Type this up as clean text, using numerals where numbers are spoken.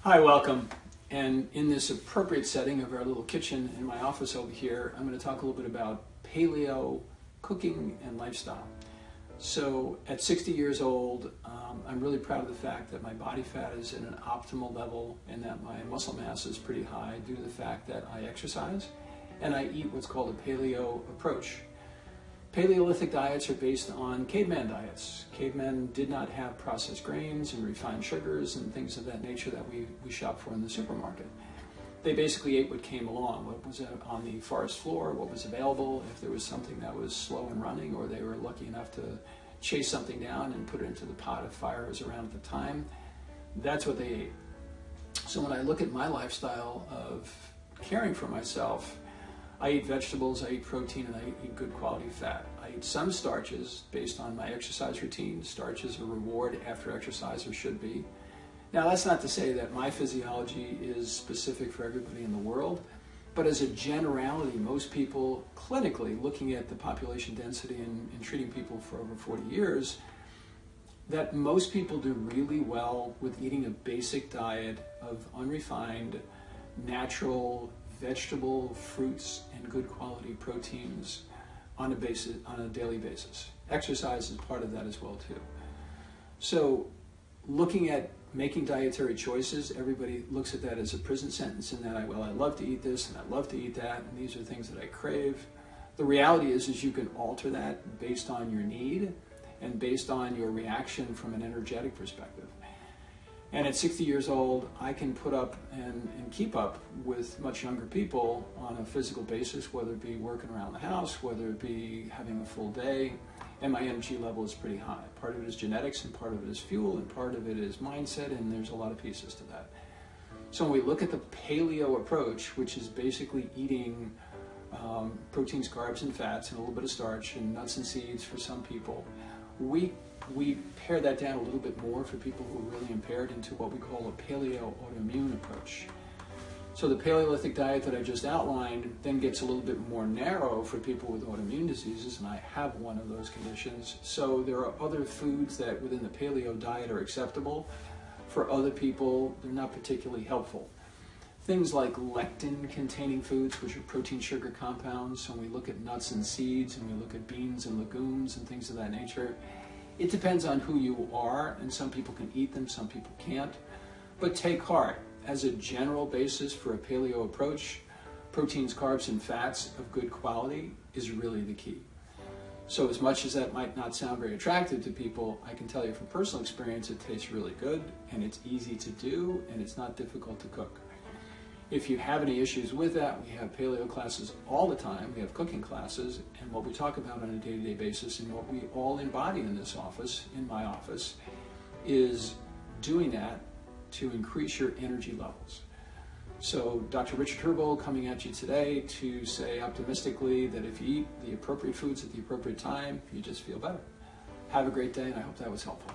Hi, welcome. And in this appropriate setting of our little kitchen in my office over here, I'm going to talk a little bit about paleo cooking and lifestyle. So at 60 years old, I'm really proud of the fact that my body fat is at an optimal level and that my muscle mass is pretty high due to the fact that I exercise and I eat what's called a paleo approach. Paleolithic diets are based on caveman diets. Cavemen did not have processed grains and refined sugars and things of that nature that we shop for in the supermarket. They basically ate what came along, what was on the forest floor, what was available. If there was something that was slow in running, or they were lucky enough to chase something down and put it into the pot if fire was around at the time, that's what they ate. So when I look at my lifestyle of caring for myself, I eat vegetables, I eat protein, and I eat good quality fat. I eat some starches based on my exercise routine. Starch is a reward after exercise, or should be. Now, that's not to say that my physiology is specific for everybody in the world, but as a generality, most people clinically, looking at the population density and treating people for over 40 years, that most people do really well with eating a basic diet of unrefined, natural, vegetable, fruits, and good quality proteins on a daily basis. Exercise is part of that as well too. So looking at making dietary choices, everybody looks at that as a prison sentence in that I love to eat this and I love to eat that and these are things that I crave. The reality is you can alter that based on your need and based on your reaction from an energetic perspective. And at 60 years old, I can put up and keep up with much younger people on a physical basis, whether it be working around the house, whether it be having a full day, and my energy level is pretty high. Part of it is genetics, and part of it is fuel, and part of it is mindset, and there's a lot of pieces to that. So when we look at the paleo approach, which is basically eating proteins, carbs, and fats, and a little bit of starch, and nuts and seeds for some people, we pare that down a little bit more for people who are really impaired into what we call a paleo autoimmune approach. So the Paleolithic diet that I just outlined then gets a little bit more narrow for people with autoimmune diseases, and I have one of those conditions. So there are other foods that within the paleo diet are acceptable. For other people, they're not particularly helpful. Things like lectin-containing foods, which are protein sugar compounds. So when we look at nuts and seeds, and we look at beans and legumes and things of that nature, it depends on who you are, and some people can eat them, some people can't. But take heart, as a general basis for a paleo approach, proteins, carbs, and fats of good quality is really the key. So as much as that might not sound very attractive to people, I can tell you from personal experience, it tastes really good, and it's easy to do, and it's not difficult to cook. If you have any issues with that, we have paleo classes all the time. We have cooking classes, and what we talk about on a day-to-day basis and what we all embody in this office, in my office, is doing that to increase your energy levels. So Dr. Richard Herbold coming at you today to say optimistically that if you eat the appropriate foods at the appropriate time, you just feel better. Have a great day, and I hope that was helpful.